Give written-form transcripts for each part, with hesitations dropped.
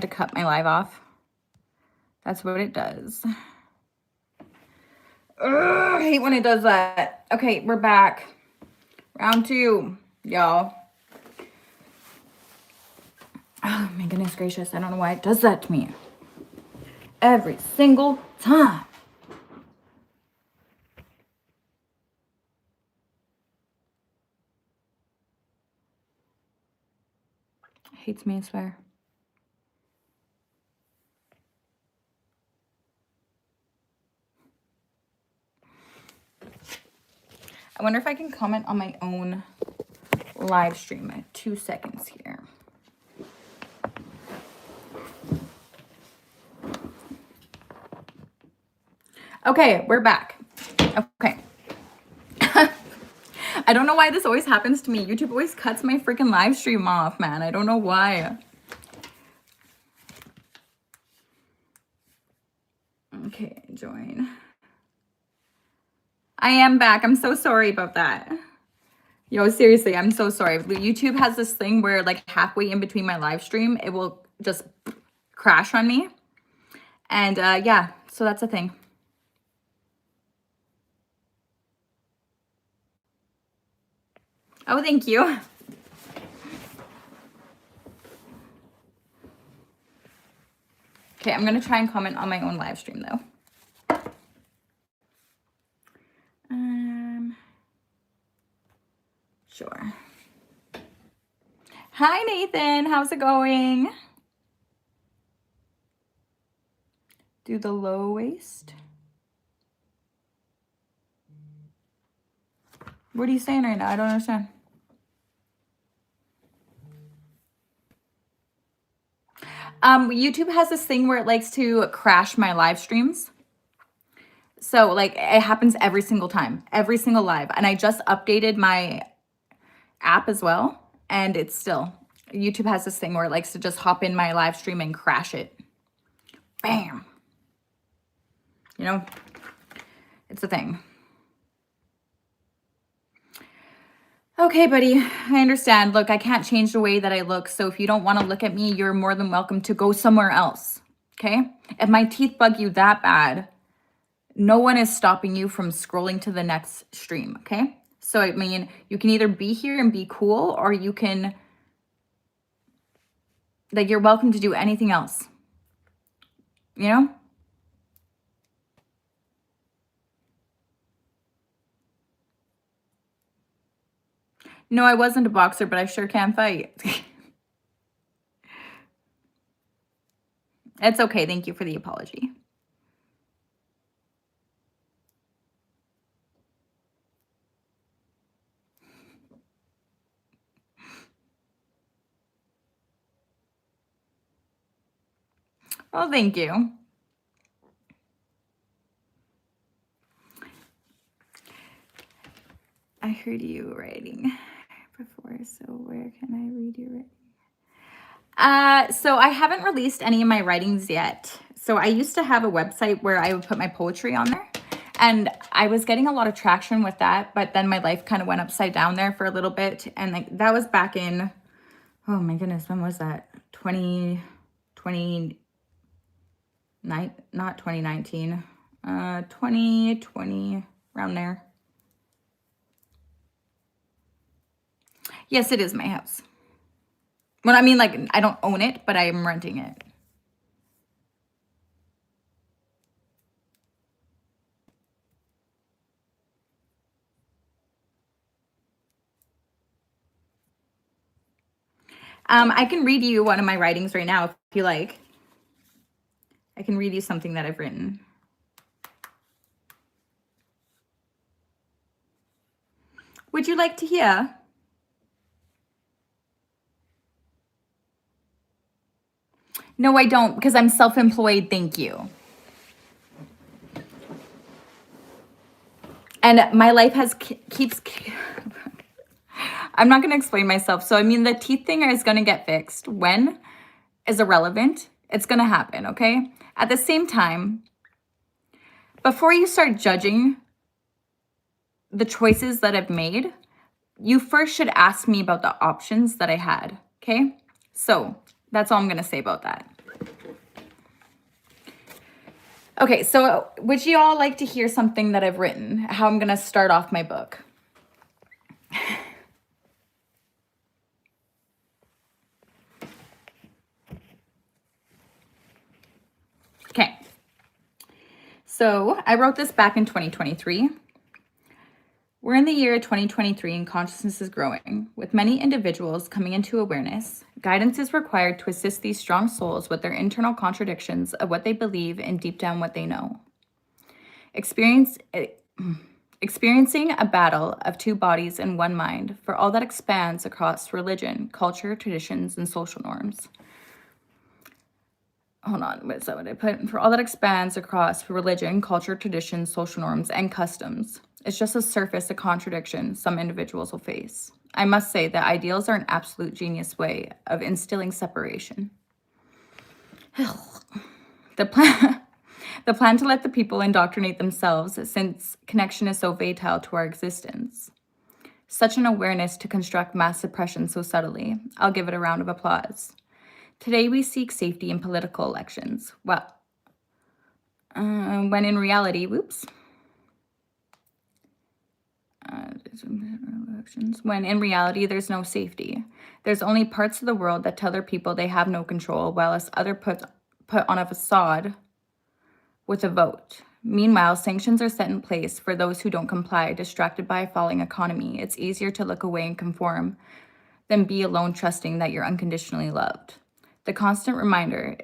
to cut my live off. That's what it does. Ugh, I hate when it does that. Okay, we're back. Round 2, y'all. Oh my goodness gracious. I don't know why it does that to me. Every single time. Hates me, I swear. I wonder if I can comment on my own live stream. 2 seconds here. Okay, we're back. Okay. I don't know why this always happens to me. YouTube always cuts my freaking live stream off, man. I don't know why. Okay, join. I am back. I'm so sorry about that. Yo, seriously, I'm so sorry. YouTube has this thing where like halfway in between my live stream, it will just crash on me. And yeah, so that's a thing. Oh, thank you. Okay, I'm going to try and comment on my own live stream though. Sure. Hi, Nathan. How's it going? Do the low waist. What are you saying right now? I don't understand. YouTube has this thing where it likes to crash my live streams. So like it happens every single time, every single live. And I just updated my app as well. And it's still, YouTube has this thing where it likes to just hop in my live stream and crash it. Bam. You know, it's a thing. Okay, buddy, I understand. Look, I can't change the way that I look. So if you don't want to look at me, you're more than welcome to go somewhere else. Okay? If my teeth bug you that bad, no one is stopping you from scrolling to the next stream. Okay? So, I mean, you can either be here and be cool, or you can, like, you're welcome to do anything else. You know? No, I wasn't a boxer, but I sure can fight. It's okay. Thank you for the apology. Well, thank you. I heard you writing before, so where can I read your writing? So I haven't released any of my writings yet. So I used to have a website where I would put my poetry on there, and I was getting a lot of traction with that, but then my life kind of went upside down there for a little bit. And like that was back in, oh my goodness, when was that? 2020, not 2019, 2020, around there. Yes, it is my house. Well, I mean, like, I don't own it, but I am renting it. I can read you one of my writings right now if you like. I can read you something that I've written. Would you like to hear? No, I don't, because I'm self-employed. Thank you. And my life keeps I'm not going to explain myself. So, I mean, the teeth thing is going to get fixed. When is irrelevant. It's going to happen, okay? At the same time, before you start judging the choices that I've made, you first should ask me about the options that I had, okay? So, that's all I'm going to say about that. Okay, so would you all like to hear something that I've written? How I'm going to start off my book? Okay. So I wrote this back in 2023. We're in the year 2023 and consciousness is growing. With many individuals coming into awareness, guidance is required to assist these strong souls with their internal contradictions of what they believe and deep down what they know. Experiencing a battle of two bodies and one mind for all that expands across religion, culture, traditions, and social norms. Hold on, is that what I put? For all that expands across religion, culture, traditions, social norms, and customs. It's just a surface of contradiction some individuals will face. I must say that ideals are an absolute genius way of instilling separation. The plan to let the people indoctrinate themselves, since connection is so vital to our existence. Such an awareness to construct mass suppression so subtly. I'll give it a round of applause. Today we seek safety in political elections. Well, when in reality, when in reality, there's no safety. There's only parts of the world that tell their people they have no control, whilst others put on a facade with a vote. Meanwhile, sanctions are set in place for those who don't comply, distracted by a falling economy. It's easier to look away and conform than be alone, trusting that you're unconditionally loved. The constant reminder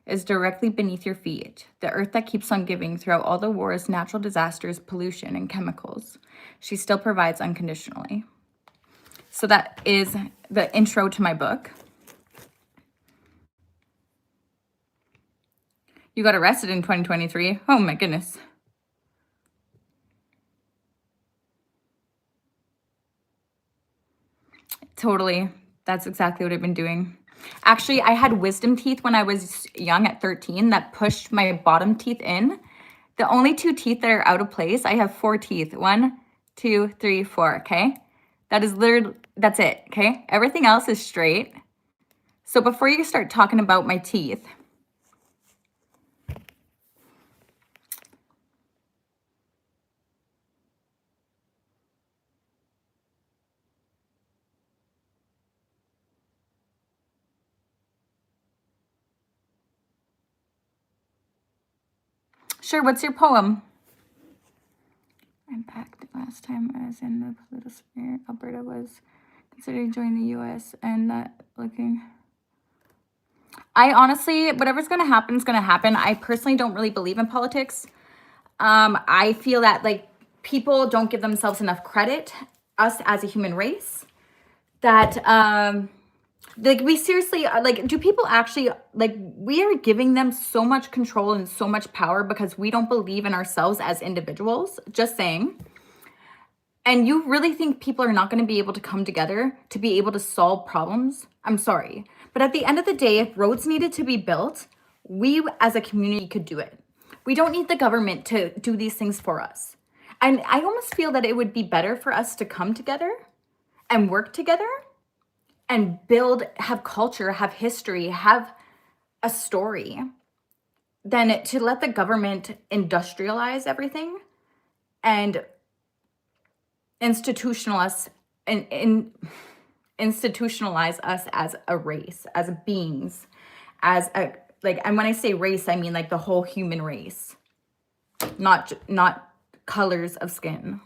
is directly beneath your feet, the earth that keeps on giving throughout all the wars, natural disasters, pollution, and chemicals. She still provides unconditionally. So that is the intro to my book. You got arrested in 2023. Oh my goodness. Totally. That's exactly what I've been doing. Actually, I had wisdom teeth when I was young at 13 that pushed my bottom teeth in. The only two teeth that are out of place, I have 4 teeth. 1, 2, 3, 4, okay? That is literally, that's it, okay? Everything else is straight. So before you start talking about my teeth, sure, what's your poem? I'm back. The last time I was in the political sphere, Alberta was considering joining the US and not looking. I honestly, whatever's going to happen is going to happen. I personally don't really believe in politics. I feel that like people don't give themselves enough credit, us as a human race, that like we seriously like, do people actually, like, we are giving them so much control and so much power because we don't believe in ourselves as individuals? Just saying. And you really think people are not going to be able to come together to be able to solve problems? I'm sorry. But at the end of the day, if roads needed to be built, we as a community could do it. We don't need the government to do these things for us. And I almost feel that it would be better for us to come together and work together and build, have culture, have history, have a story, than to let the government industrialize everything and institutionalize us as a race, as beings, as a, like, and when I say race, I mean like the whole human race, not colors of skin.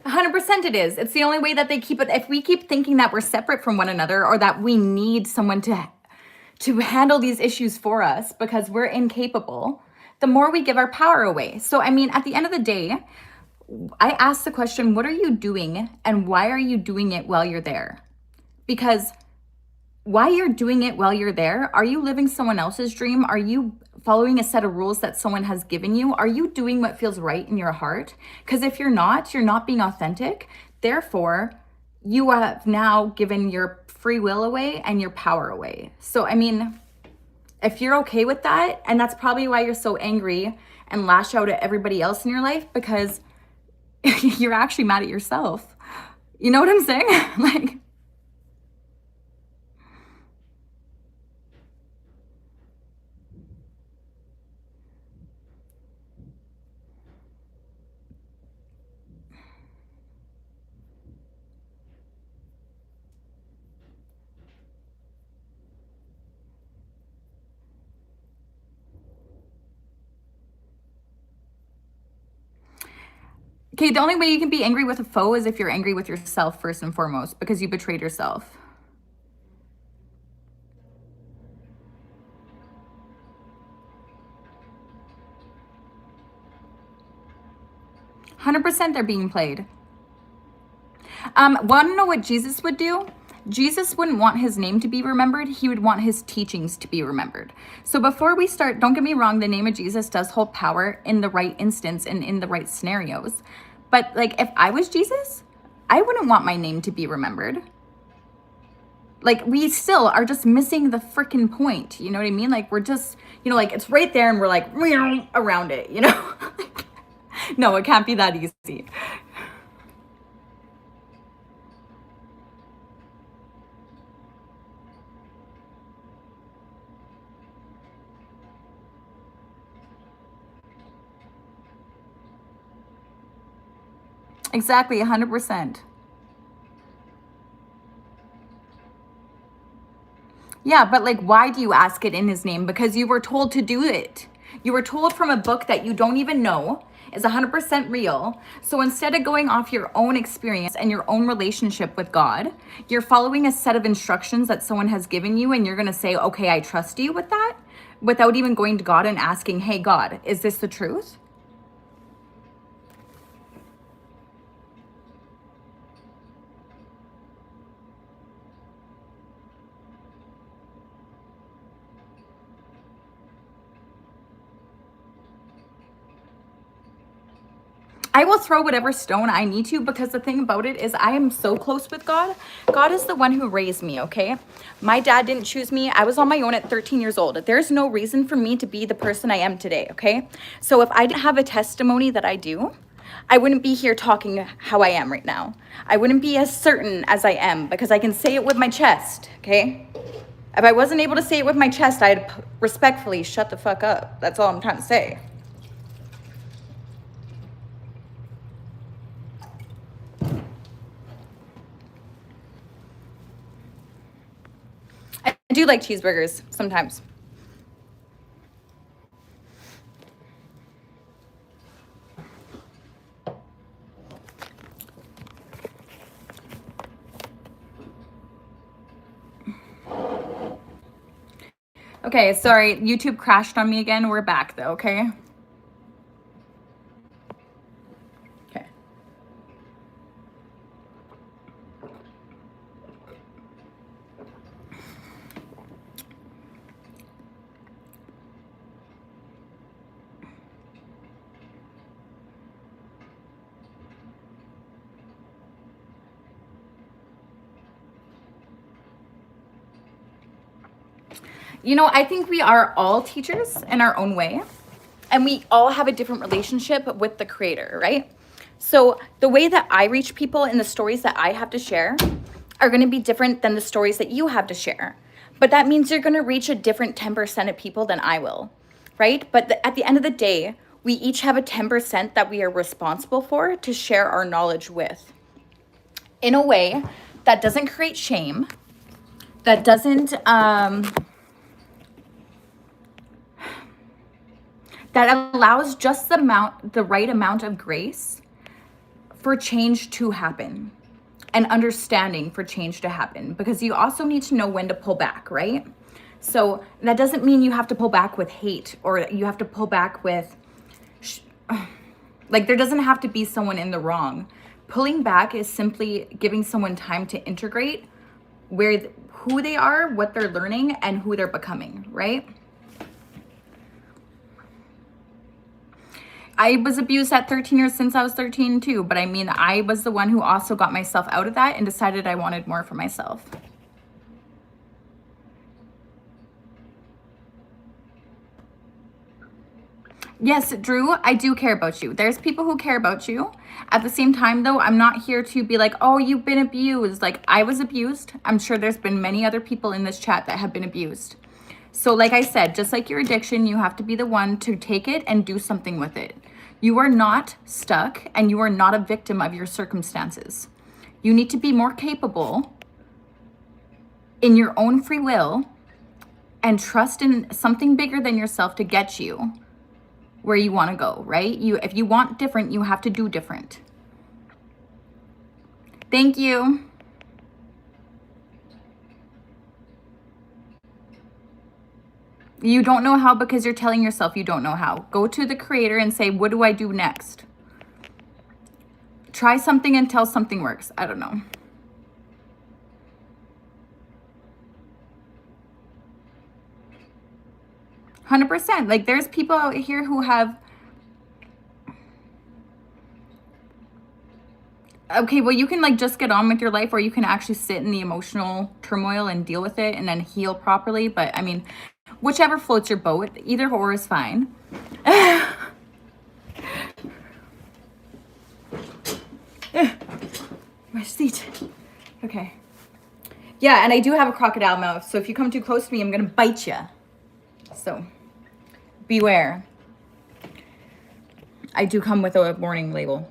100% it is. It's the only way that they keep it. If we keep thinking that we're separate from one another, or that we need someone to handle these issues for us because we're incapable, the more we give our power away. So, I mean, at the end of the day, I ask the question, what are you doing and why are you doing it while you're there? Because why you're doing it while you're there. Are you living someone else's dream? Are you following a set of rules that someone has given you? Are you doing what feels right in your heart? Because if you're not being authentic. Therefore, you have now given your free will away and your power away. So, I mean, if you're okay with that, and that's probably why you're so angry and lash out at everybody else in your life, because you're actually mad at yourself. You know what I'm saying? Like, okay, the only way you can be angry with a foe is if you're angry with yourself first and foremost, because you betrayed yourself. 100% they're being played. Want to know what Jesus would do? Jesus wouldn't want his name to be remembered. He would want his teachings to be remembered. So before we start, don't get me wrong, the name of Jesus does hold power in the right instance and in the right scenarios. But like, if I was Jesus, I wouldn't want my name to be remembered. Like, we still are just missing the freaking point. You know what I mean? Like, we're just, like, it's right there and we're like around it, No, it can't be that easy. Exactly, 100%. Yeah, but like, why do you ask it in his name? Because you were told to do it. You were told from a book that you don't even know is 100% real. So instead of going off your own experience and your own relationship with God, you're following a set of instructions that someone has given you, and you're going to say, okay, I trust you with that, without even going to God and asking, hey, God, is this the truth? I will throw whatever stone I need to, because the thing about it is I am so close with God. God is the one who raised me, okay? My dad didn't choose me. I was on my own at 13 years old. There's no reason for me to be the person I am today, okay? So if I didn't have a testimony that I do, I wouldn't be here talking how I am right now. I wouldn't be as certain as I am, because I can say it with my chest, okay? If I wasn't able to say it with my chest, I'd respectfully shut the fuck up. That's all I'm trying to say. I do like cheeseburgers sometimes. Okay, sorry, YouTube crashed on me again. We're back though, okay? Okay. I think we are all teachers in our own way, and we all have a different relationship with the creator, right? So the way that I reach people and the stories that I have to share are going to be different than the stories that you have to share. But that means you're going to reach a different 10% of people than I will, right? But at the end of the day, we each have a 10% that we are responsible for to share our knowledge with, in a way that doesn't create shame, that doesn't that allows just the right amount of grace for change to happen, and understanding for change to happen, because you also need to know when to pull back, right? So that doesn't mean you have to pull back with hate, or you have to pull back with like, there doesn't have to be someone in the wrong. Pulling back is simply giving someone time to integrate who they are, what they're learning, and who they're becoming, right? I was abused at 13 years since I was 13 too, but I mean, I was the one who also got myself out of that and decided I wanted more for myself. Yes, Drew, I do care about you. There's people who care about you. At the same time, though, I'm not here to be like, oh, you've been abused. Like, I was abused. I'm sure there's been many other people in this chat that have been abused. So like I said, just like your addiction, you have to be the one to take it and do something with it. You are not stuck and you are not a victim of your circumstances. You need to be more capable in your own free will and trust in something bigger than yourself to get you where you want to go, right? If you want different, you have to do different. Thank you. You don't know how because you're telling yourself you don't know how. Go to the creator and say, what do I do next? Try something until something works. I don't know. %. Like, there's people out here who have, okay, well, you can like just get on with your life, or you can actually sit in the emotional turmoil and deal with it and then heal properly. But I mean, whichever floats your boat, either or is fine. My seat. Okay. Yeah, and I do have a crocodile mouth, so if you come too close to me, I'm gonna bite you. So beware. I do come with a warning label.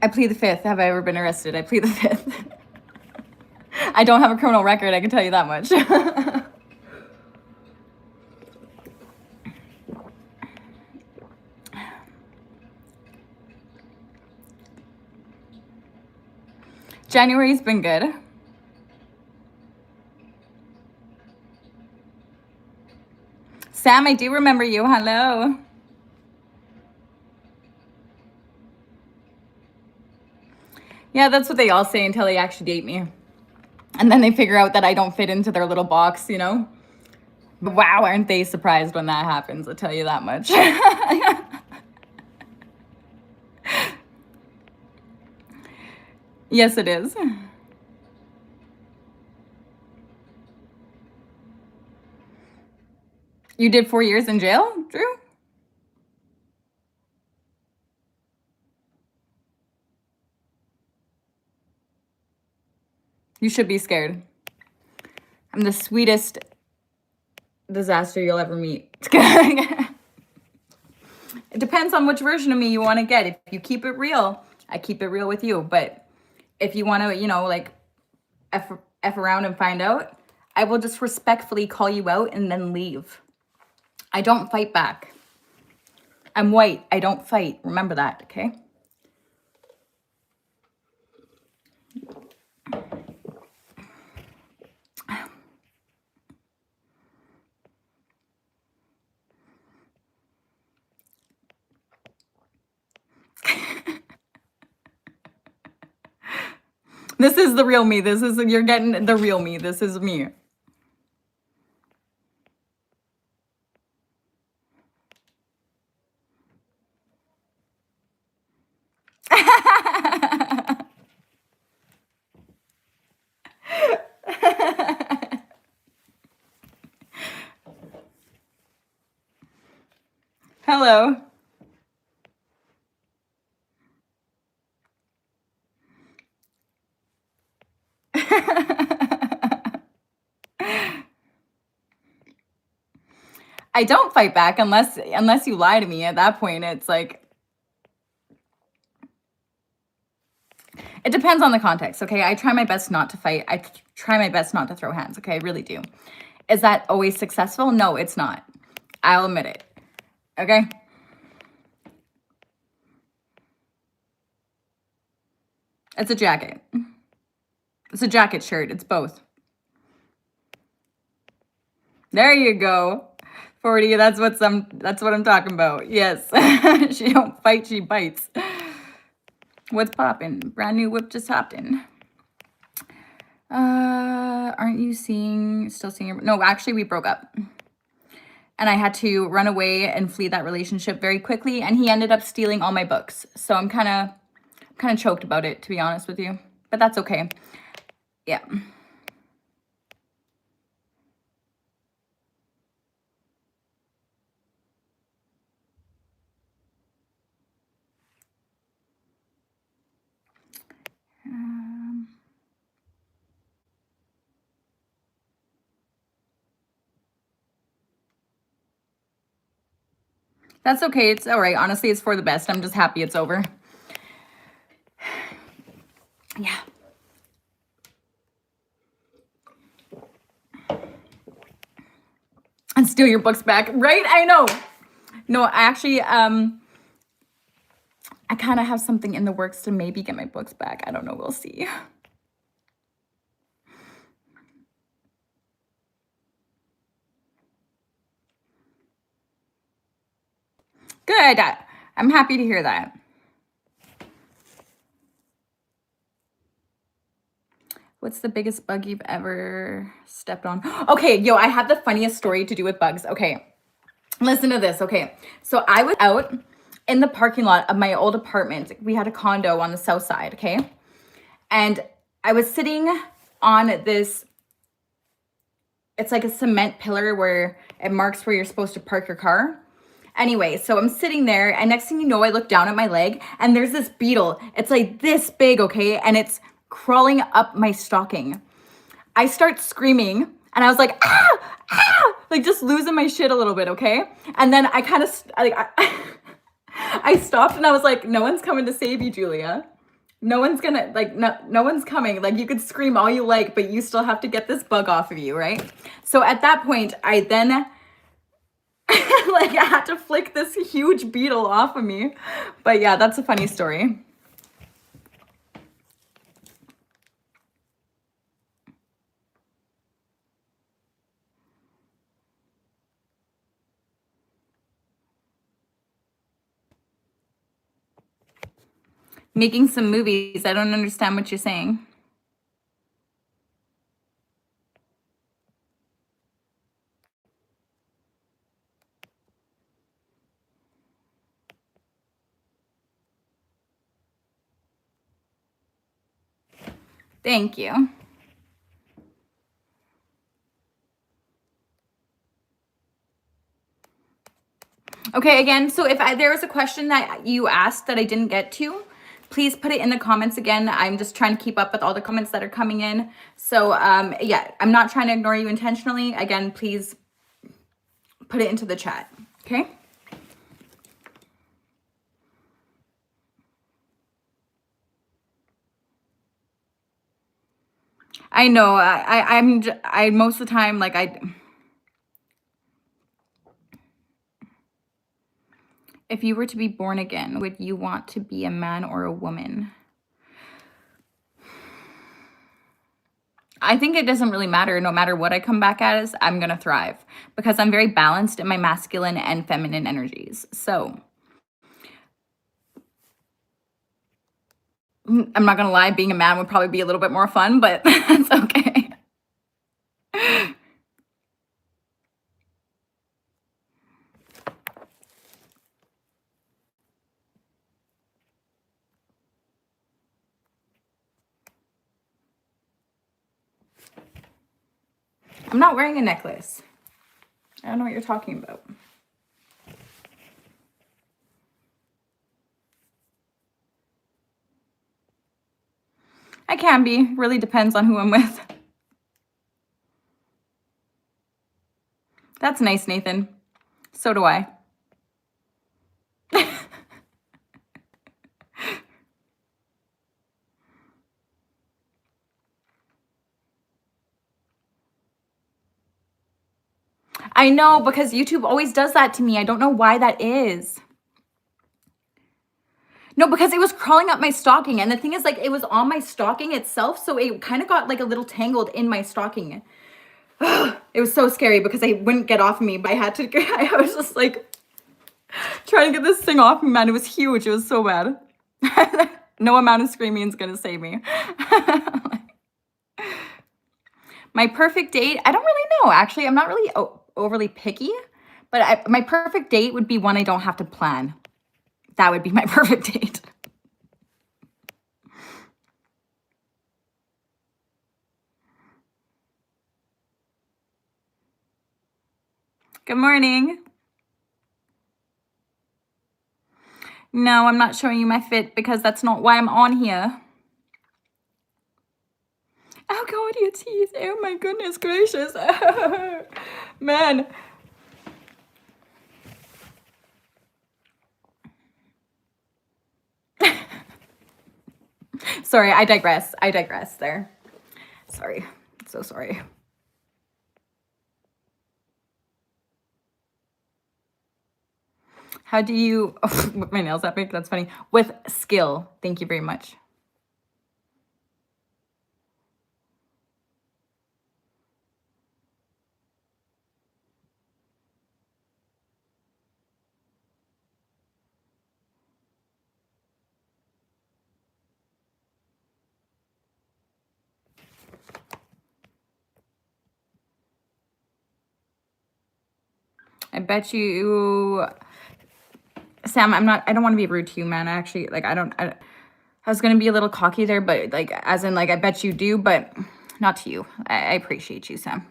I plead the fifth. Have I ever been arrested? I plead the fifth. I don't have a criminal record, I can tell you that much. January's been good. Sam, I do remember you. Hello. Yeah, that's what they all say until they actually date me. And then they figure out that I don't fit into their little box, you know? But wow, aren't they surprised when that happens? I'll tell you that much. Yes, it is. You did 4 years in jail, Drew? You should be scared. I'm the sweetest disaster you'll ever meet. It depends on which version of me you want to get. If you keep it real, I keep it real with you. But if you want to, you know, like F around and find out, I will just respectfully call you out and then leave. I don't fight back. I'm white. I don't fight. Remember that, okay? This is the real me. You're getting the real me. This is me. Hello. I don't fight back unless you lie to me. At that point, it's like, it depends on the context, okay? I try my best not to fight. I try my best not to throw hands, okay? I really do. Is that always successful? No, it's not. I'll admit it. Okay? It's a jacket. It's a jacket shirt. It's both. There you go. 40, that's what I'm talking about. Yes. She don't fight, she bites. What's poppin'? Brand new whip just hopped in. Aren't you still seeing your, no, actually we broke up. And I had to run away and flee that relationship very quickly, and he ended up stealing all my books. So I'm kind of choked about it, to be honest with you. But that's okay. Yeah. That's okay. It's all right. Honestly, it's for the best. I'm just happy it's over. Yeah. And steal your books back, right? I know. No, actually, I kind of have something in the works to maybe get my books back. I don't know. We'll see. Good. I'm happy to hear that. What's the biggest bug you've ever stepped on? Okay, yo, I have the funniest story to do with bugs. Okay, listen to this. Okay, so I was out in the parking lot of my old apartment. We had a condo on the south side, okay? And I was sitting on this, it's like a cement pillar where it marks where you're supposed to park your car. Anyway, so I'm sitting there, and next thing you know, I look down at my leg, and there's this beetle. It's like this big, okay? And it's crawling up my stocking. I start screaming, and I was like, ah, ah, like just losing my shit a little bit, okay? And then I kind of, I stopped, and I was like, no one's coming to save you, Julia. No one's gonna, like, no one's coming. Like, you could scream all you like, but you still have to get this bug off of you, right? So at that point, I then like I had to flick this huge beetle off of me. But yeah, that's a funny story. Making some movies. I don't understand what you're saying. Thank you. Okay, again, so if there was a question that you asked that I didn't get to, please put it in the comments again. I'm just trying to keep up with all the comments that are coming in. So yeah, I'm not trying to ignore you intentionally. Again, please put it into the chat, okay? I know, I most of the time, like if you were to be born again, would you want to be a man or a woman? I think it doesn't really matter. No matter what I come back as, I'm going to thrive because I'm very balanced in my masculine and feminine energies. So I'm not going to lie, being a man would probably be a little bit more fun, but that's okay. I'm not wearing a necklace. I don't know what you're talking about. I can be. Really depends on who I'm with. That's nice, Nathan. So do I. I know, because YouTube always does that to me. I don't know why that is. No, because it was crawling up my stocking. And the thing is, like, it was on my stocking itself. So it kind of got like a little tangled in my stocking. It was so scary because I wouldn't get off of me, but I had to, I was just like trying to get this thing off me, man. It was huge. It was so bad. No amount of screaming is going to save me. My perfect date, I don't really know. Actually, I'm not really overly picky, but my perfect date would be one I don't have to plan. That would be my perfect date. Good morning. No, I'm not showing you my fit because that's not why I'm on here. Oh God, your teeth. Oh my goodness gracious. Man. Sorry, I digress. I digress there. Sorry. So sorry. How do you, with my nails that big? That's funny. With skill. Thank you very much. I bet you, Sam, I don't want to be rude to you, man. Actually, like, I was going to be a little cocky there, but like, as in, like, I bet you do, but not to you. I appreciate you, Sam.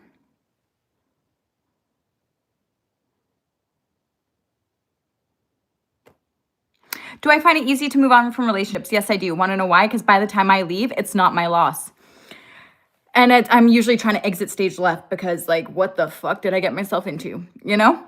Do I find it easy to move on from relationships? Yes, I do. Want to know why? Because by the time I leave, it's not my loss. And I'm usually trying to exit stage left because, like, what the fuck did I get myself into? You know?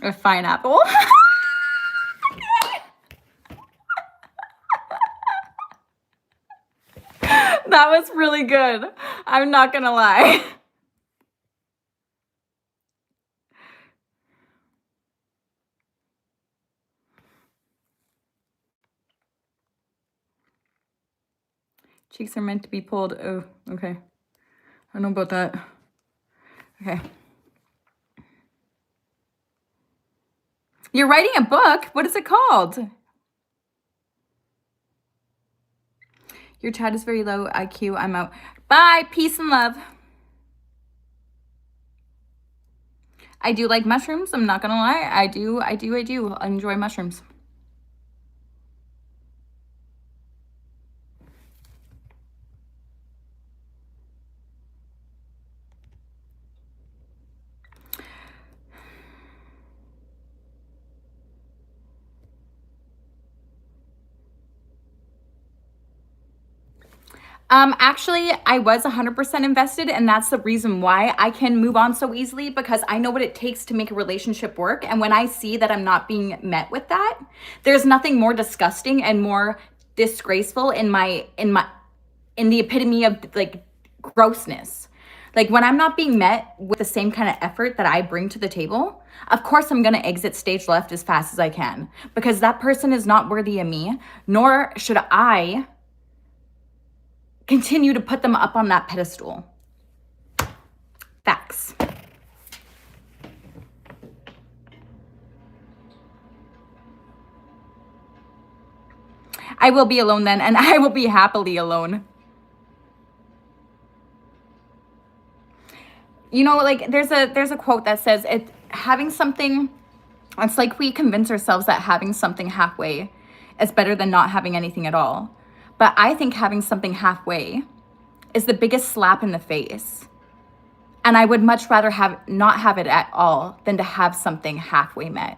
A fine apple. That was really good. I'm not gonna lie. Cheeks are meant to be pulled. Oh, okay. I don't know about that. Okay. You're writing a book? What is it called? Your chat is very low IQ. I'm out. Bye. Peace and love. I do like mushrooms. I'm not gonna lie. I do. I enjoy mushrooms. Actually, I was 100% invested, and that's the reason why I can move on so easily, because I know what it takes to make a relationship work. And when I see that I'm not being met with that, there's nothing more disgusting and more disgraceful in the epitome of like grossness. Like, when I'm not being met with the same kind of effort that I bring to the table, of course I'm gonna exit stage left as fast as I can, because that person is not worthy of me, nor should I continue to put them up on that pedestal. Facts. I will be alone then, and I will be happily alone. You know, like, there's a quote that says, it's like we convince ourselves that having something halfway is better than not having anything at all. But I think having something halfway is the biggest slap in the face. And I would much rather not have it at all than to have something halfway met.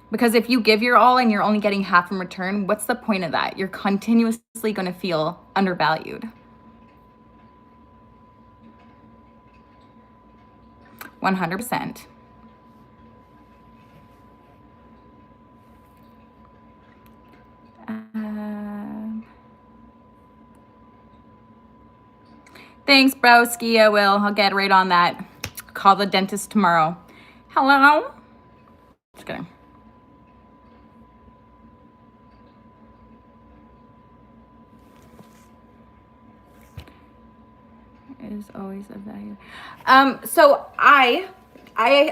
Because if you give your all and you're only getting half in return, what's the point of that? You're continuously going to feel undervalued. 100%. Thanks, broski. I'll get right on that. Call the dentist tomorrow. Hello? Just kidding. Is always a value. So I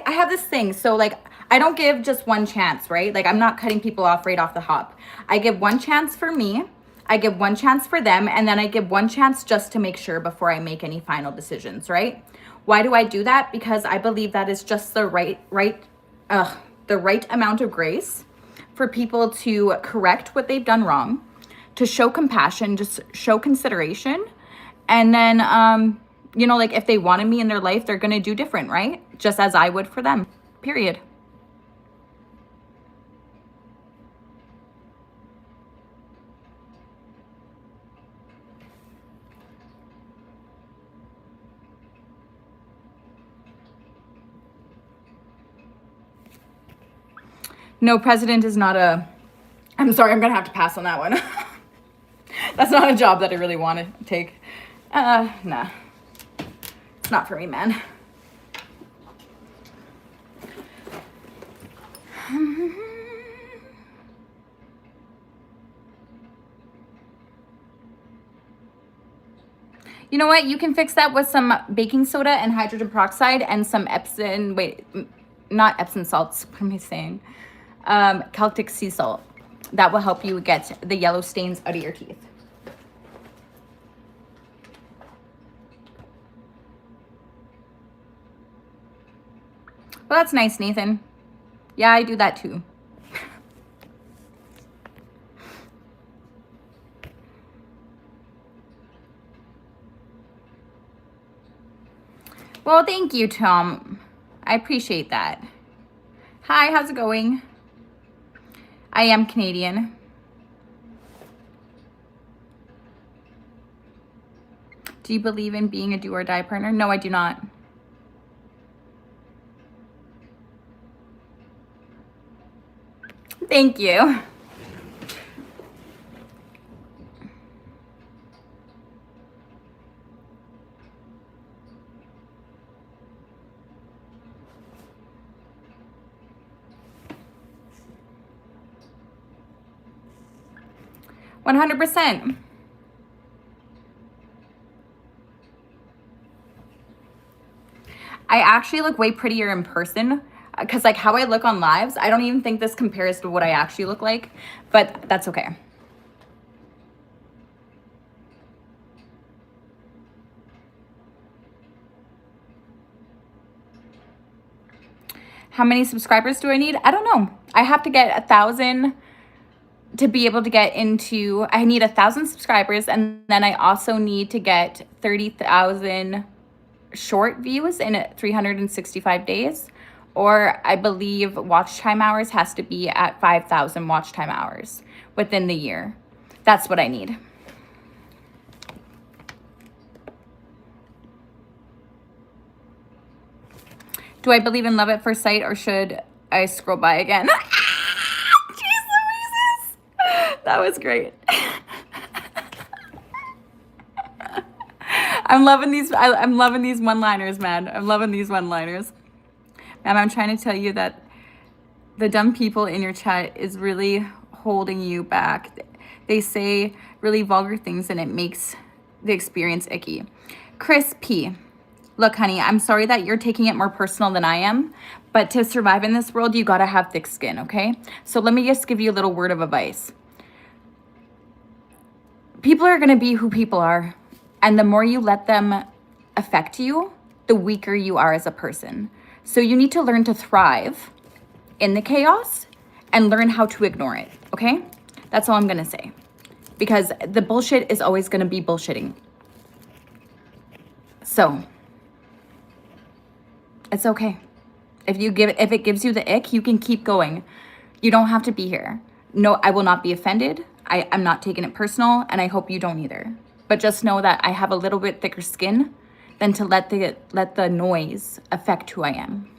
have this thing. So like, I don't give just one chance, right? Like, I'm not cutting people off right off the hop. I give one chance for me. I give one chance for them, and then I give one chance just to make sure before I make any final decisions, right? Why do I do that? Because I believe that is just the right amount of grace for people to correct what they've done wrong, to show compassion, just show consideration. And then, you know, like if they wanted me in their life, they're going to do different, right? Just as I would for them, period. No, president is not I'm sorry, I'm going to have to pass on that one. That's not a job that I really want to take. Nah. It's not for me, man. You know what? You can fix that with some baking soda and hydrogen peroxide and some Epsom, not Epsom salts, what am I saying? Celtic sea salt. That will help you get the yellow stains out of your teeth. Well, that's nice, Nathan. Yeah, I do that too. Well, thank you, Tom. I appreciate that. Hi, how's it going? I am Canadian. Do you believe in being a do or die partner? No, I do not. Thank you. $100%. I actually look way prettier in person because like how I look on lives, I don't even think this compares to what I actually look like, but that's okay. How many subscribers do I need? I don't know. I have to get 1,000 to be able to get into, I need 1,000 subscribers, and then I also need to get 30,000 short views in 365 days, or I believe watch time hours has to be at 5,000 watch time hours within the year. That's what I need. Do I believe in love at first sight, or should I scroll by again? Jeez Louises! That was great. I'm loving these one-liners, man. I'm loving these one-liners. Ma'am, I'm trying to tell you that the dumb people in your chat is really holding you back. They say really vulgar things and it makes the experience icky. Chris P. Look, honey, I'm sorry that you're taking it more personal than I am, but to survive in this world, you gotta have thick skin, okay? So let me just give you a little word of advice. People are gonna be who people are, and the more you let them affect you, the weaker you are as a person. So you need to learn to thrive in the chaos and learn how to ignore it, okay? That's all I'm gonna say. Because the bullshit is always gonna be bullshitting. So, it's okay. If it gives you the ick, you can keep going. You don't have to be here. No, I will not be offended. I'm not taking it personal, and I hope you don't either. But just know that I have a little bit thicker skin than to let the noise affect who I am.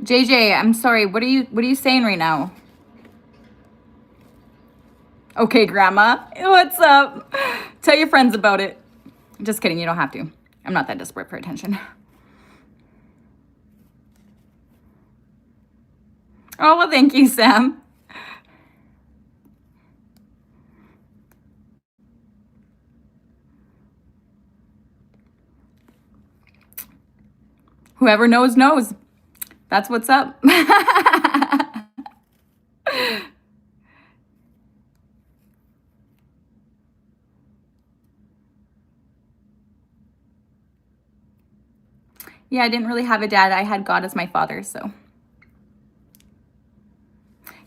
JJ, I'm sorry. What are you saying right now? Okay, Grandma. What's up? Tell your friends about it. Just kidding. You don't have to. I'm not that desperate for attention. Oh, well, thank you, Sam. Whoever knows, knows. That's what's up. Yeah, I didn't really have a dad. I had God as my father, so.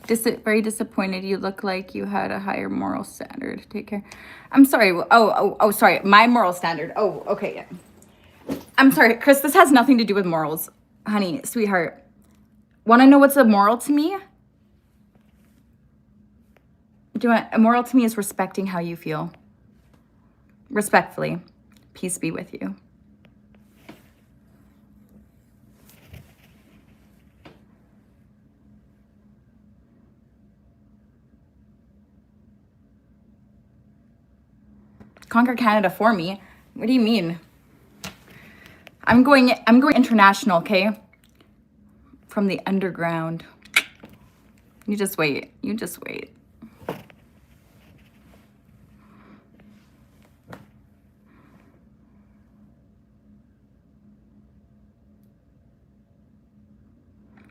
Very disappointed. You look like you had a higher moral standard. Take care. I'm sorry. Oh, sorry. My moral standard. Oh, okay. Yeah. I'm sorry, Chris. This has nothing to do with morals. Honey, sweetheart. Want to know what's a moral to me? A moral to me is respecting how you feel. Respectfully. Peace be with you. Conquer Canada for me. What do you mean? I'm going international, okay? From the underground. You just wait. You just wait.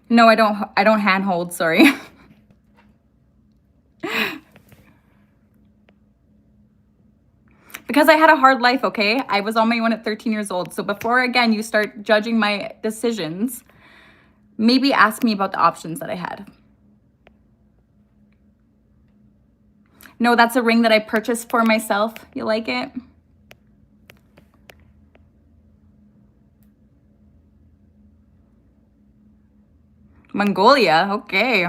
No, I don't handhold, sorry. Because I had a hard life, okay? I was on my own at 13 years old. So before, again, you start judging my decisions, maybe ask me about the options that I had. No, that's a ring that I purchased for myself. You like it? Mongolia, okay.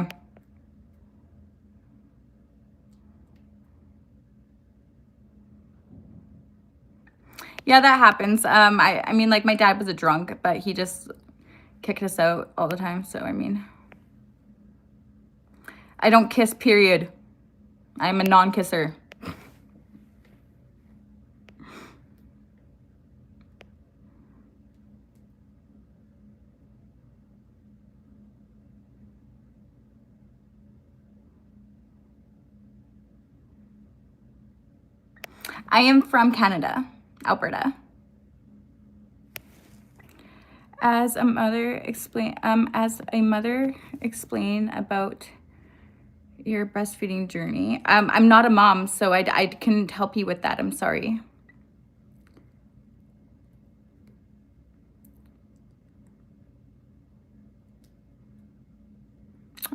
Yeah, that happens. I mean, like, my dad was a drunk, but he just kicked us out all the time. So, I mean, I don't kiss, period. I'm a non-kisser. I am from Canada, Alberta. As a mother, explain about your breastfeeding journey. I'm not a mom, so I couldn't help you with that. I'm sorry.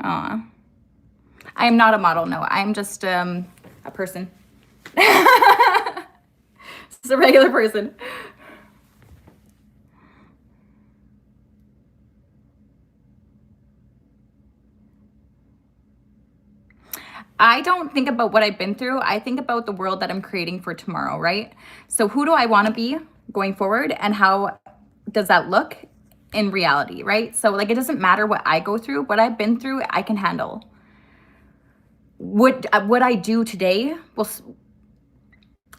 Aw. I am not a model, no. I'm just a person. Just a regular person. I don't think about what I've been through. I think about the world that I'm creating for tomorrow, right? So who do I want to be going forward, and how does that look in reality, right? So, like, it doesn't matter what I go through. What I've been through, I can handle. What I do today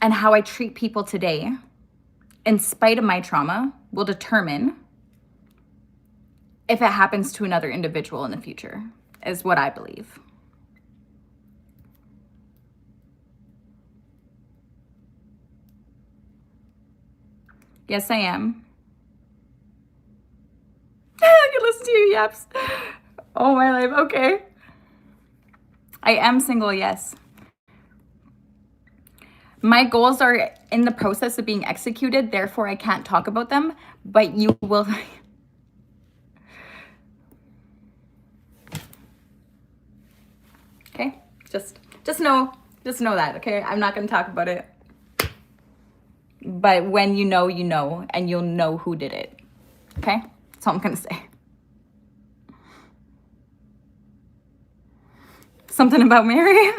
and how I treat people today, in spite of my trauma, will determine if it happens to another individual in the future, is what I believe. Yes, I am. I can listen to you, yaps. Oh, my life. Okay. I am single, yes. My goals are in the process of being executed, therefore I can't talk about them, but you will. Okay? Just know that, okay? I'm not going to talk about it. But when you know, and you'll know who did it. Okay? That's all I'm going to say. Something about Mary.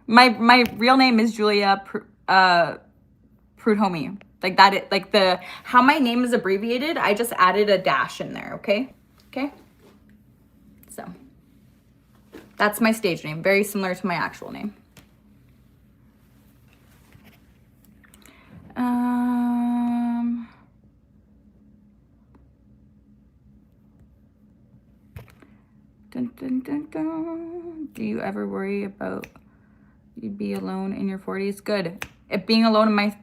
My real name is Julia Prude-Homie. Like that, like how my name is abbreviated, I just added a dash in there, okay? Okay? So, that's my stage name. Very similar to my actual name. Dun, dun, dun, dun. Do you ever worry about you'd be alone in your 40s? Good. If being alone in my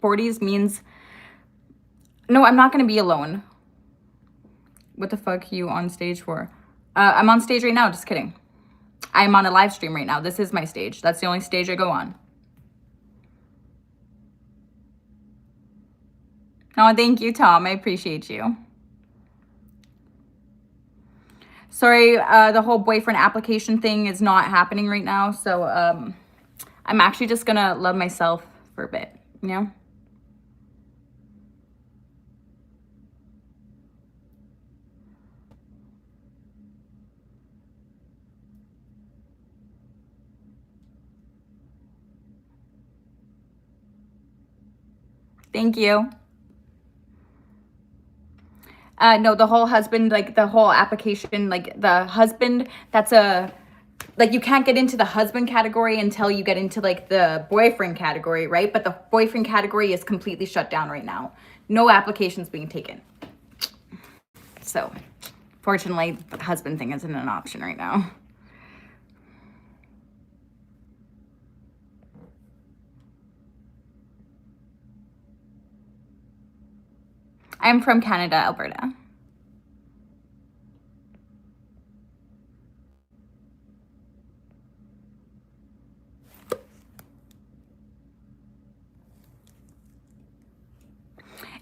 40s means... No, I'm not going to be alone. What the fuck are you on stage for? I'm on stage right now. Just kidding. I'm on a live stream right now. This is my stage. That's the only stage I go on. Oh, thank you, Tom. I appreciate you. Sorry, the whole boyfriend application thing is not happening right now. So I'm actually just going to love myself for a bit, you know? Thank you. No, the whole husband, like the whole application, like the husband, that's like you can't get into the husband category until you get into like the boyfriend category, right? But the boyfriend category is completely shut down right now. No applications being taken. So fortunately, the husband thing isn't an option right now. I'm from Canada, Alberta.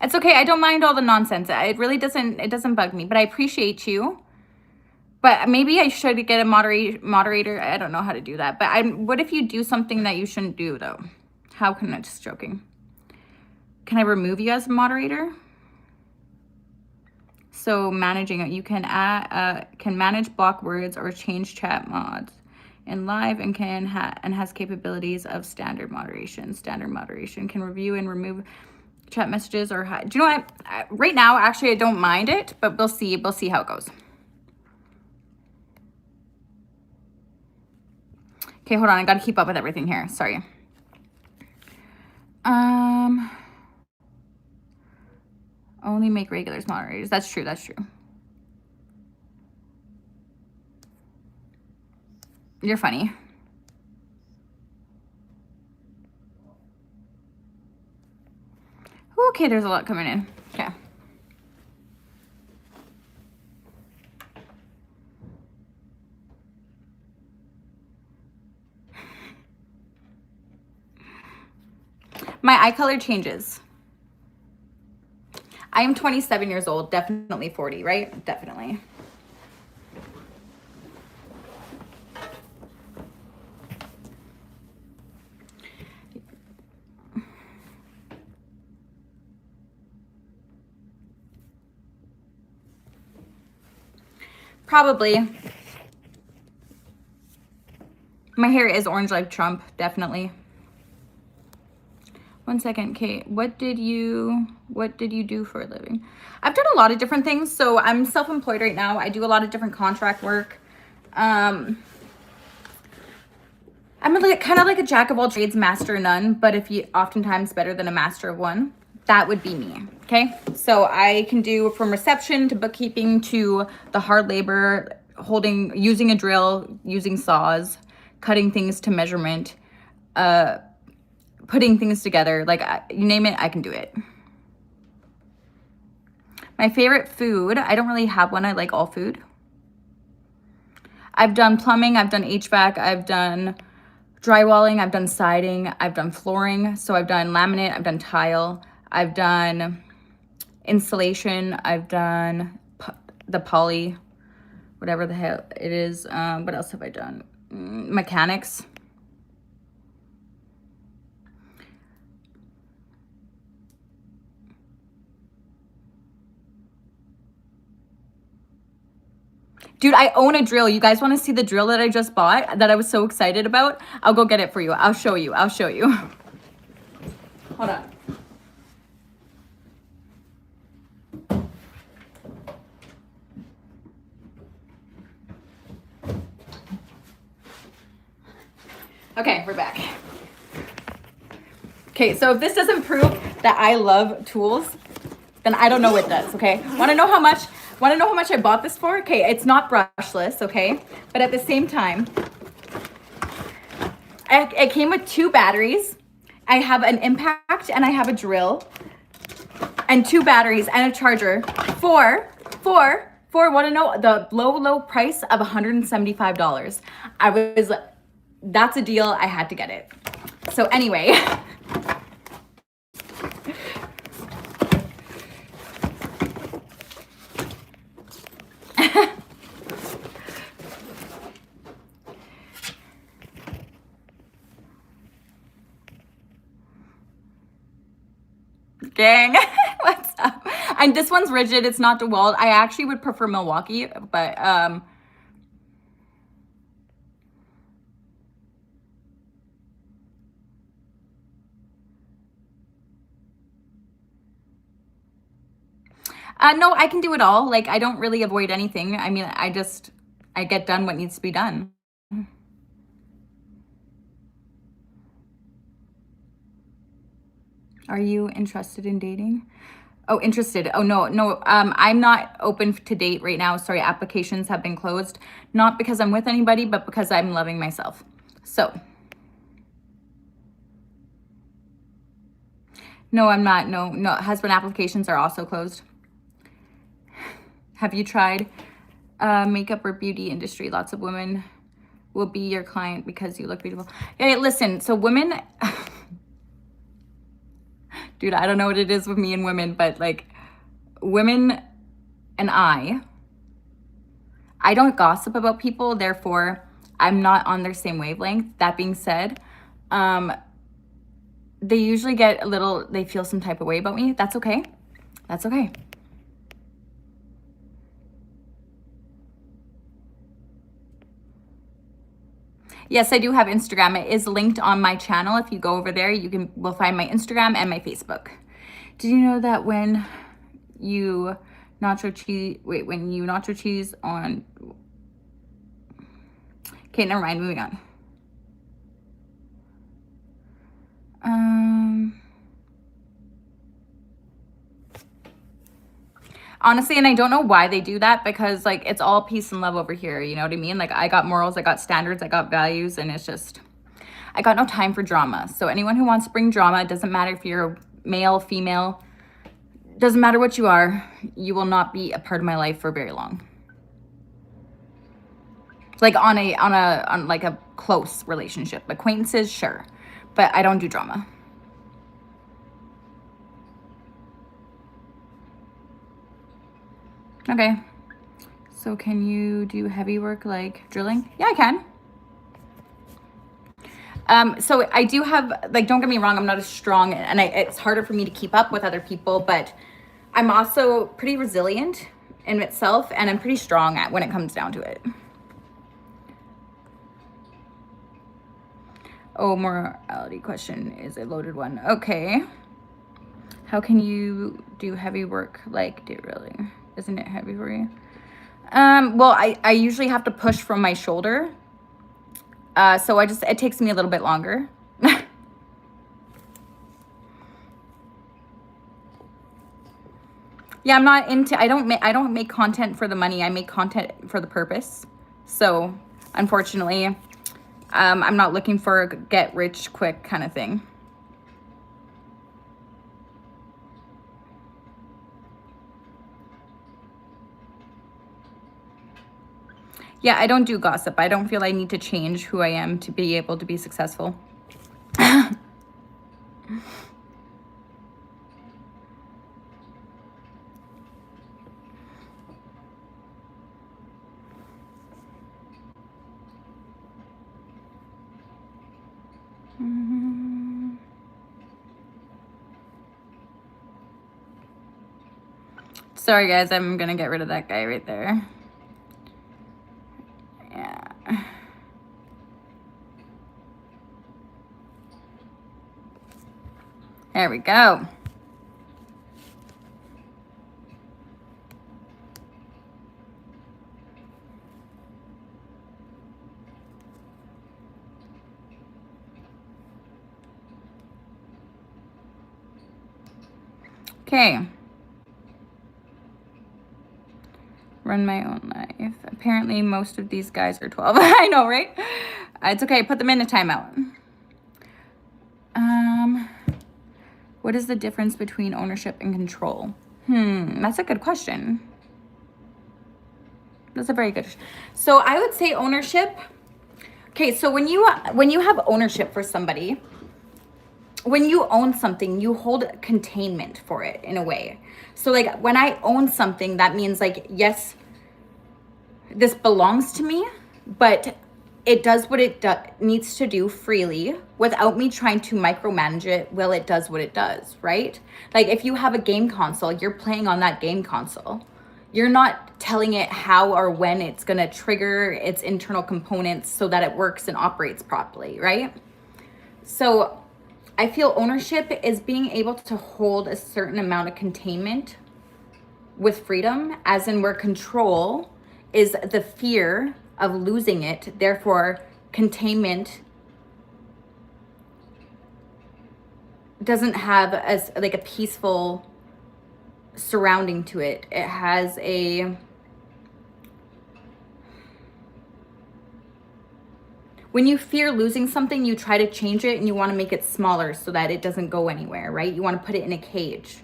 It's okay. I don't mind all the nonsense. It really doesn't bug me, but I appreciate you. But maybe I should get a moderator. I don't know how to do that. But what if you do something that you shouldn't do, though? How can I, just joking. Can I remove you as a moderator? So managing it, you can manage block words or change chat mods in live and has capabilities of standard moderation. Standard moderation can review and remove chat messages or hide. Do you know what? Right now, actually, I don't mind it, but we'll see. We'll see how it goes. Okay, hold on. I got to keep up with everything here. Sorry. Only make regulars moderators. That's true. That's true. You're funny. Okay, there's a lot coming in. Okay. My eye color changes. I am 27 years old, definitely 40, right? Definitely. Probably. My hair is orange like Trump, definitely. 1 second, Kate. What did you do for a living? I've done a lot of different things. So I'm self-employed right now. I do a lot of different contract work. I'm kind of like a jack of all trades, master of none, but if you oftentimes better than a master of one, that would be me. Okay. So I can do from reception to bookkeeping to the hard labor, using a drill, using saws, cutting things to measurement, putting things together, like you name it, I can do it. My favorite food, I don't really have one. I like all food. I've done plumbing, I've done HVAC, I've done drywalling, I've done siding, I've done flooring. So I've done laminate, I've done tile, I've done insulation, I've done the poly, whatever the hell it is. What else have I done? Mechanics. Dude, I own a drill. You guys want to see the drill that I just bought that I was so excited about? I'll go get it for you. I'll show you. I'll show you. Hold on. Okay, we're back. Okay, so if this doesn't prove that I love tools, then I don't know what does, okay? Want to know how much I bought this for? Okay, it's not brushless, okay? But at the same time, it came with 2 batteries. I have an impact and I have a drill and 2 batteries and a charger for want to know the low price of $175. That's a deal. I had to get it. So anyway, gang, what's up? And this one's rigid. It's not DeWalt. I actually would prefer Milwaukee, but no, I can do it all. Like, I don't really avoid anything. I mean, I get done what needs to be done. Are you interested in dating? Oh, interested. Oh, no. I'm not open to date right now. Sorry, applications have been closed. Not because I'm with anybody, but because I'm loving myself. So, no, I'm not. No. Husband applications are also closed. Have you tried makeup or beauty industry? Lots of women will be your client because you look beautiful. Hey, listen, so women, dude, I don't know what it is with me and women, but like women and I don't gossip about people, therefore I'm not on their same wavelength. That being said, they usually get they feel some type of way about me. That's okay. That's okay. Yes, I do have Instagram. It is linked on my channel. If you go over there, will find my Instagram and my Facebook. Did you know that when you nacho cheese on... Okay, never mind, moving on. Honestly, and I don't know why they do that, because like it's all peace and love over here, you know what I mean? Like I got morals, I got standards, I got values, and it's just, I got no time for drama. So anyone who wants to bring drama, it doesn't matter if you're male, female, doesn't matter what you are, you will not be a part of my life for very long. Like on like a close relationship. Acquaintances, sure, but I don't do drama. Okay. So can you do heavy work like drilling? Yeah, I can. So I do have, like, don't get me wrong, I'm not as strong, and it's harder for me to keep up with other people, but I'm also pretty resilient in itself, and I'm pretty strong when it comes down to it. Oh, morality question is a loaded one. Okay. How can you do heavy work like drilling? Isn't it heavy for you? Well, I usually have to push from my shoulder. So it takes me a little bit longer. Yeah, I don't make content for the money. I make content for the purpose. So unfortunately, I'm not looking for a get rich quick kind of thing. Yeah, I don't do gossip. I don't feel I need to change who I am to be able to be successful. Sorry, guys. I'm going to get rid of that guy right there. Yeah. There we go. Okay. Run my own life. Apparently, most of these guys are 12. I know, right? It's okay. Put them in a timeout. What is the difference between ownership and control? That's a good question. That's a very good. So I would say ownership. Okay, so when you have ownership for somebody, when you own something, you hold containment for it in a way. So like when I own something, that means like, yes, this belongs to me, but it does what it needs to do freely without me trying to micromanage it while it does what it does, right? Like if you have a game console, you're playing on that game console. You're not telling it how or when it's gonna trigger its internal components so that it works and operates properly, right? So I feel ownership is being able to hold a certain amount of containment with freedom, as in where control is the fear of losing it. Therefore, containment doesn't have as like a peaceful surrounding to it. It has a, when you fear losing something, you try to change it and you want to make it smaller so that it doesn't go anywhere, right? You want to put it in a cage.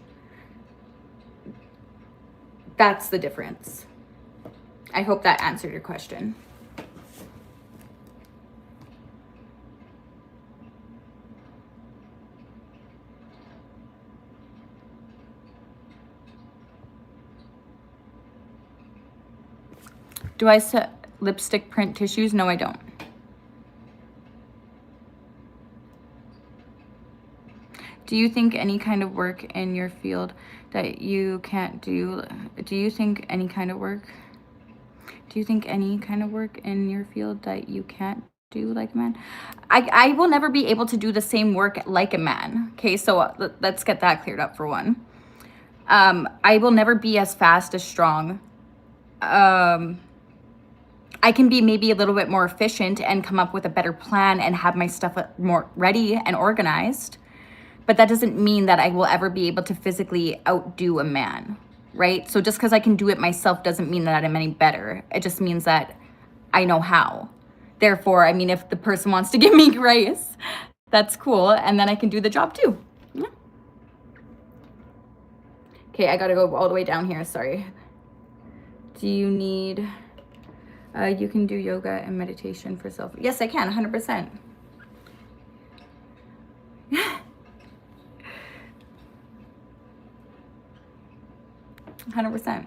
That's the difference. I hope that answered your question. Do I set lipstick print tissues? No, I don't. Do you think any kind of work in your field that you can't do? Do you think any kind of work? Do you think any kind of work in your field that you can't do like a man? I will never be able to do the same work like a man. Okay, so let's get that cleared up for one. I will never be as fast, as strong. I can be maybe a little bit more efficient and come up with a better plan and have my stuff more ready and organized. But that doesn't mean that I will ever be able to physically outdo a man, right? So just because I can do it myself doesn't mean that I'm any better. It just means that I know how. Therefore, I mean, if the person wants to give me grace, that's cool. And then I can do the job too. Yeah. Okay, I gotta go all the way down here, sorry. Do you need, you can do yoga and meditation for self. Yes, I can, 100%. 100%.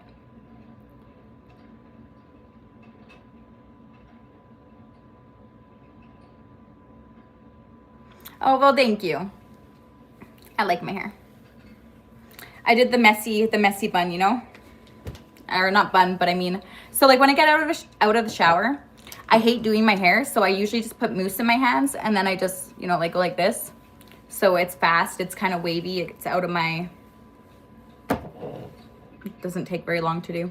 Oh, well, thank you. I like my hair. I did the messy bun, you know? Or not bun, but I mean, so like when I get out of the shower, I hate doing my hair, so I usually just put mousse in my hands and then I just, you know, like go like this. So it's fast, it's kind of wavy, it's out of my, it doesn't take very long to do.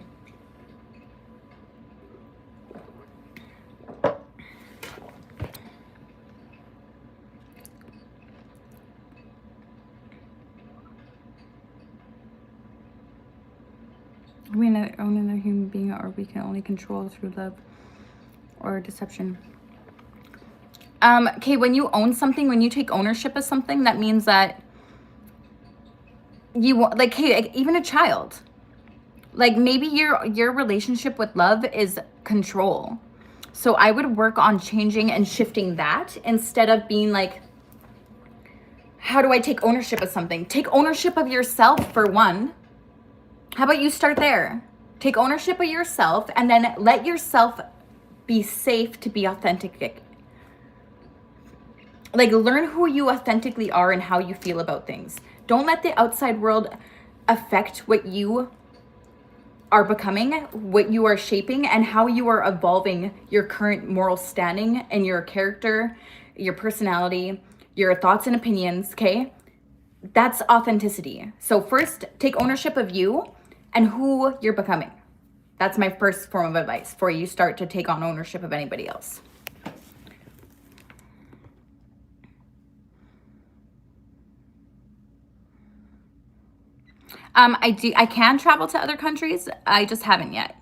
We own another human being, or we can only control through love or deception. Okay, when you own something, when you take ownership of something, that means that you want, like, hey, even a child, like maybe your relationship with love is control. So I would work on changing and shifting that instead of being like, how do I take ownership of something? Take ownership of yourself for one. How about you start there? Take ownership of yourself and then let yourself be safe to be authentic. Like, learn who you authentically are and how you feel about things. Don't let the outside world affect what you are becoming, what you are shaping, and how you are evolving your current moral standing and your character, your personality, your thoughts and opinions, okay? That's authenticity. So first, take ownership of you and who you're becoming. That's my first form of advice before you start to take on ownership of anybody else. I can travel to other countries. I just haven't yet.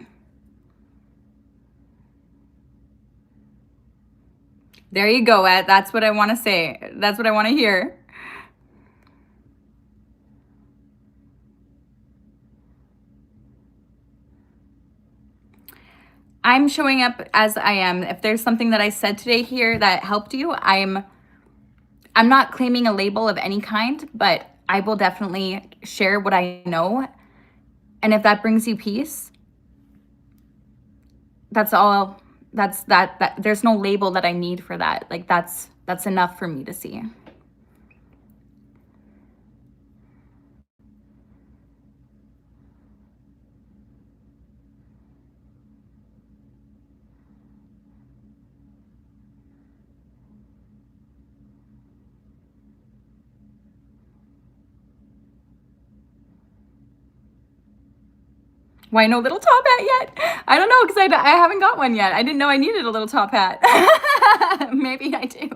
There you go, Ed. That's what I want to say. That's what I want to hear. I'm showing up as I am. If there's something that I said today here that helped you, I'm not claiming a label of any kind, but I will definitely share what I know. And if that brings you peace, that's all. That's that there's no label that I need for that. Like that's enough for me to see. Why no little top hat yet? I don't know, because I haven't got one yet. I didn't know I needed a little top hat. Maybe I do.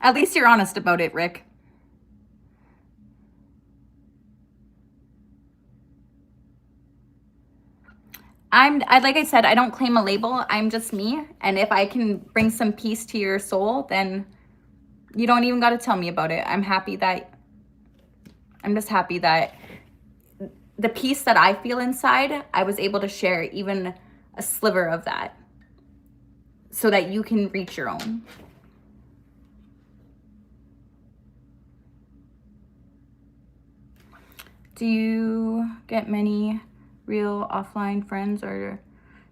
At least you're honest about it, Rick. Like I said, I don't claim a label. I'm just me. And if I can bring some peace to your soul, then you don't even got to tell me about it. I'm just happy that the peace that I feel inside, I was able to share even a sliver of that so that you can reach your own. Do you get many real offline friends, or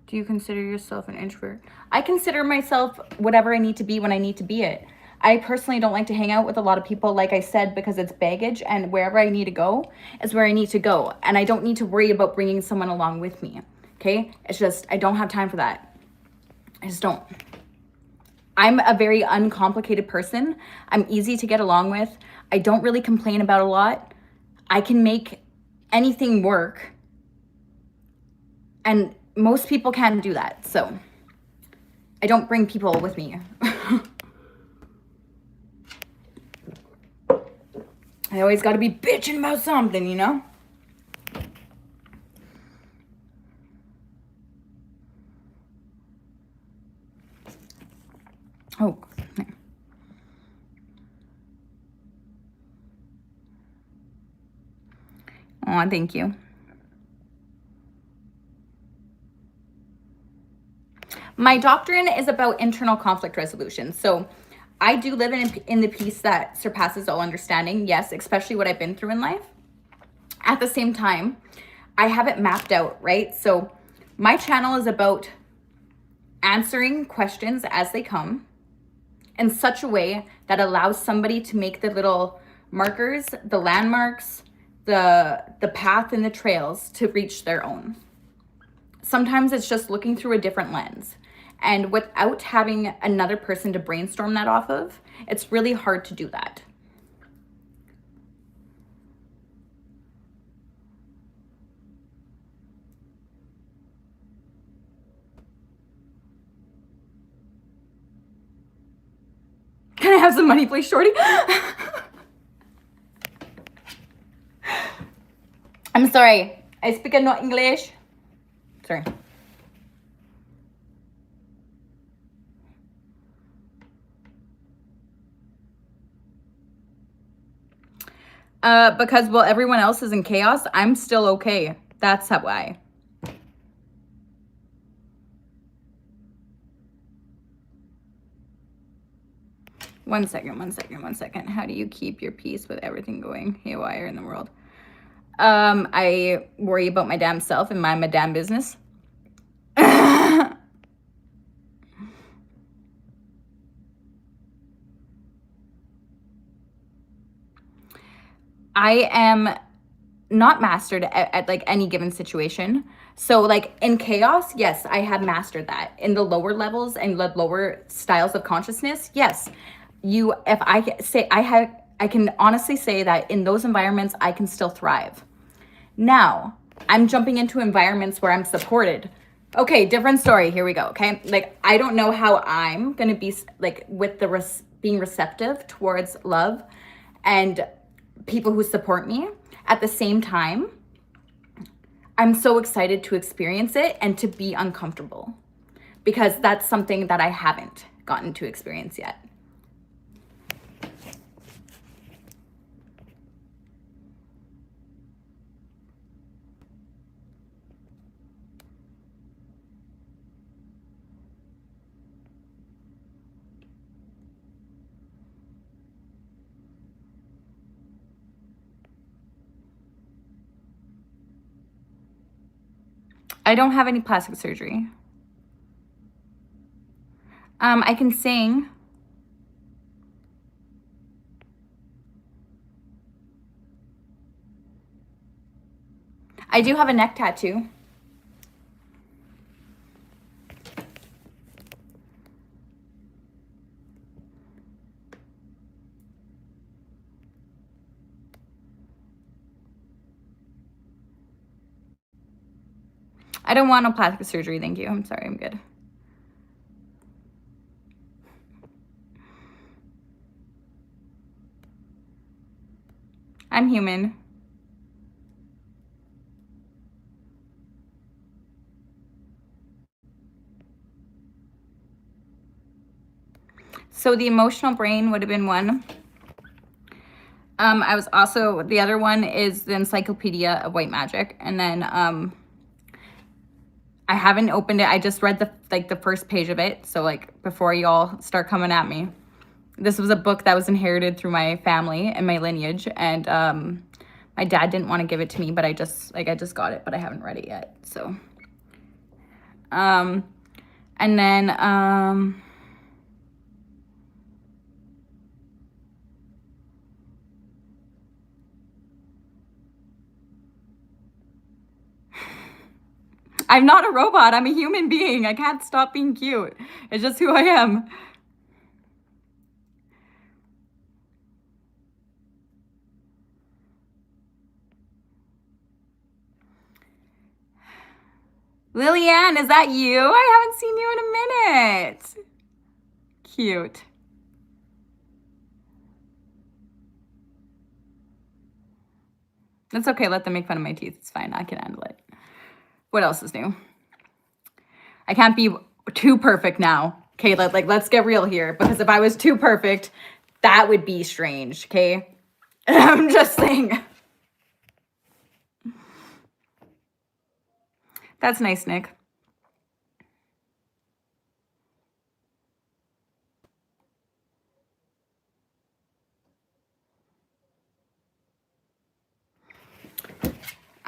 do you consider yourself an introvert? I consider myself whatever I need to be when I need to be it. I personally don't like to hang out with a lot of people, like I said, because it's baggage, and wherever I need to go is where I need to go. And I don't need to worry about bringing someone along with me, okay? It's just, I don't have time for that. I just don't. I'm a very uncomplicated person. I'm easy to get along with. I don't really complain about a lot. I can make anything work. And most people can't do that. So I don't bring people with me. I always got to be bitching about something, you know? Oh. Oh, thank you. My doctrine is about internal conflict resolution. So I do live in the peace that surpasses all understanding. Yes, especially what I've been through in life. At the same time, I have it mapped out, right? So my channel is about answering questions as they come in such a way that allows somebody to make the little markers, the landmarks, the path and the trails to reach their own. Sometimes it's just looking through a different lens. And without having another person to brainstorm that off of, it's really hard to do that. Can I have some money, please, shorty? Sorry, I speak no English. Sorry. Because, well, everyone else is in chaos, I'm still okay. That's why. One second. How do you keep your peace with everything going haywire in the world? I worry about my damn self and mind my damn business. I am not mastered at like any given situation. So like in chaos, yes, I have mastered that. In the lower levels and the lower styles of consciousness, yes. If I say I can honestly say that in those environments, I can still thrive. Now, I'm jumping into environments where I'm supported. Okay, different story. Here we go. Okay. Like, I don't know how I'm going to be like with the being receptive towards love and people who support me. At the same time, I'm so excited to experience it and to be uncomfortable because that's something that I haven't gotten to experience yet. I don't have any plastic surgery. I can sing. I do have a neck tattoo. I don't want no plastic surgery, thank you. I'm sorry, I'm good. I'm human. So the emotional brain would have been one. I was also, the other one is the Encyclopedia of White Magic. And then I haven't opened it. I just read the first page of it. So like before y'all start coming at me. This was a book that was inherited through my family and my lineage. And my dad didn't want to give it to me, but I just got it, but I haven't read it yet. So, and then, I'm not a robot. I'm a human being. I can't stop being cute. It's just who I am. Lillian, is that you? I haven't seen you in a minute. Cute. That's okay. Let them make fun of my teeth. It's fine. I can handle it. What else is new? I can't be too perfect now. Okay, let's get real here. Because if I was too perfect, that would be strange. Okay? I'm just saying. That's nice, Nick.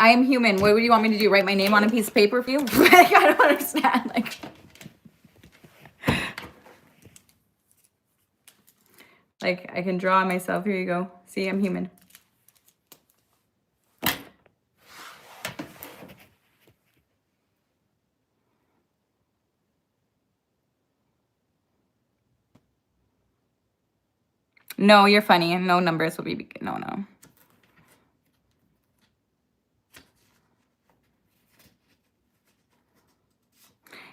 I am human. What would you want me to do? Write my name on a piece of paper for you? I don't understand. Like, I can draw myself. Here you go. See, I'm human. No, you're funny. No numbers will be... No.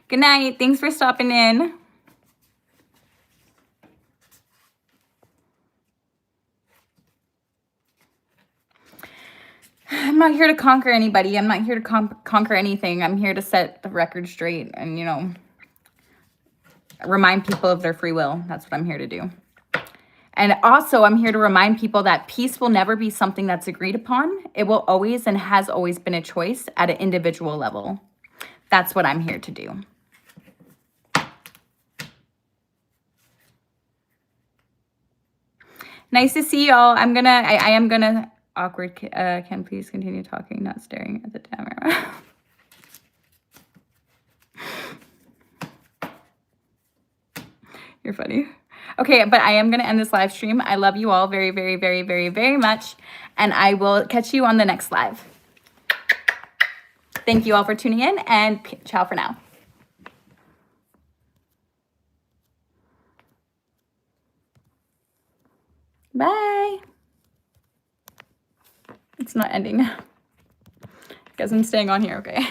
Good night. Thanks for stopping in. I'm not here to conquer anybody. I'm not here to conquer anything. I'm here to set the record straight and, you know, remind people of their free will. That's what I'm here to do. And also, I'm here to remind people that peace will never be something that's agreed upon. It will always and has always been a choice at an individual level. That's what I'm here to do. Nice to see y'all. I am gonna awkward. Can please continue talking, not staring at the camera. You're funny. Okay, but I am gonna end this live stream. I love you all very, very, very, very, very much, and I will catch you on the next live. Thank you all for tuning in, and ciao for now. Bye. It's not ending now. Guess I'm staying on here, okay?